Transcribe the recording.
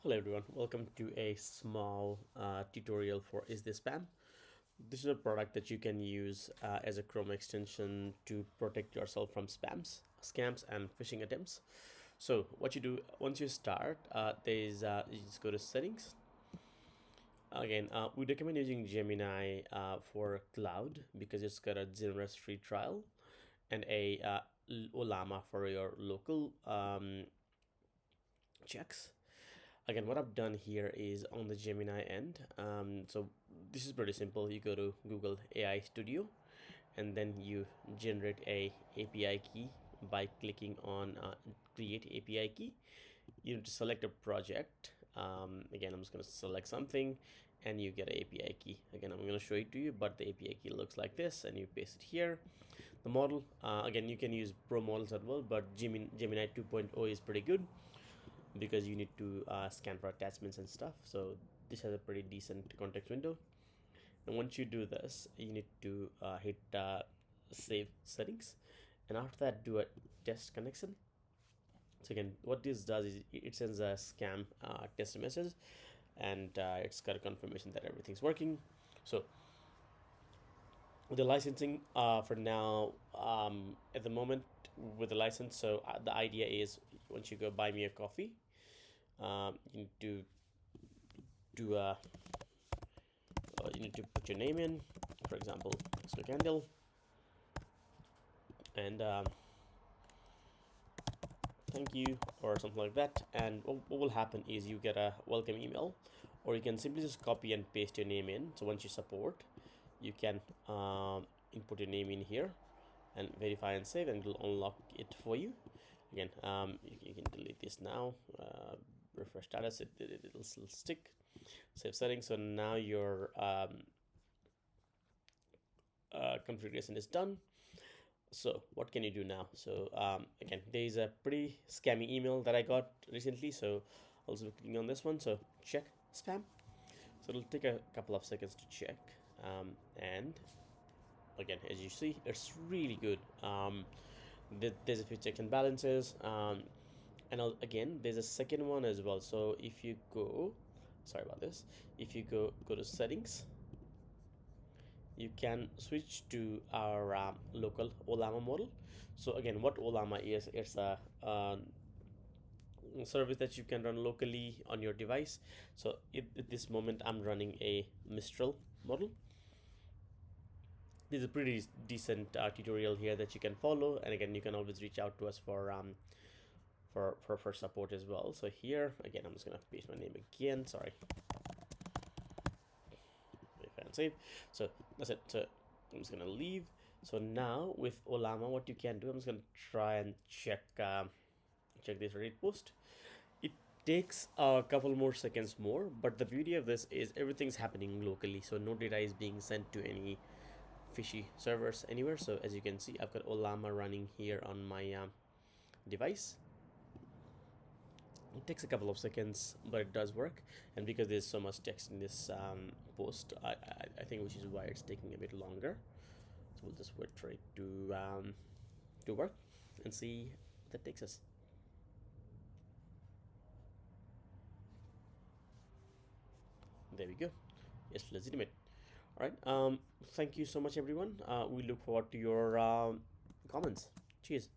Hello everyone, welcome to a small tutorial for IsThisSpam. This is a product that you can use as a Chrome extension to protect yourself from spams, scams and phishing attempts. So what you do once you start, you just go to settings. Again, we recommend using Gemini for cloud because it's got a generous free trial and a Olama for your local checks. Again, what I've done here is on the Gemini end. So this is pretty simple. You go to Google AI Studio and then you generate a API key by clicking on create API key. You need to select a project. Again, I'm just going to select something and you get an API key. Again, I'm going to show it to you, but the API key looks like this and you paste it here. The model, again, you can use Pro models as well, but Gemini 2.0 is pretty good because you need to scan for attachments and stuff. So this has a pretty decent context window, and once you do this, you need to hit save settings, and after that do a test connection. So again, what this does is it sends a scam test message, and it's got a confirmation that everything's working. So with the licensing for now, at the moment with the license, so the idea is once you go buy me a coffee, you need to do you need to put your name in, for example, Mr. Candle, and thank you or something like that. And what will happen is you get a welcome email, or you can simply just copy and paste your name in. So once you support, you can input your name in here and verify and save, and it will unlock it for you. Again, you can delete this now, refresh status, it'll still stick, save settings. So now your configuration is done. So what can you do now? So again, there is a pretty scammy email that I got recently, so I'll also be clicking on this one. So check spam. So it'll take a couple of seconds to check, and again, as you see, it's really good. There's a few checks and balances, and again, there's a second one as well. So if you go, sorry about this, if you go to settings, you can switch to our local Olama model. So again, what Olama is, it's a service that you can run locally on your device. So at this moment, I'm running a Mistral model. This is a pretty decent tutorial here that you can follow, and again, you can always reach out to us for support as well. So here again, I'm just gonna paste my name again. Sorry, and save. So that's it. So I'm just gonna leave. So now with Olama, what you can do, I'm just gonna try and check this Reddit post. It takes a couple more seconds more, but the beauty of this is everything's happening locally, so no data is being sent to any fishy servers anywhere. So as you can see, I've got Olama running here on my device. It takes a couple of seconds, but it does work, and because there's so much text in this post, I think which is why it's taking a bit longer. So we'll just wait for it to work and see what that takes us. There we go. It's legitimate. All right. Thank you so much, everyone. We look forward to your comments. Cheers.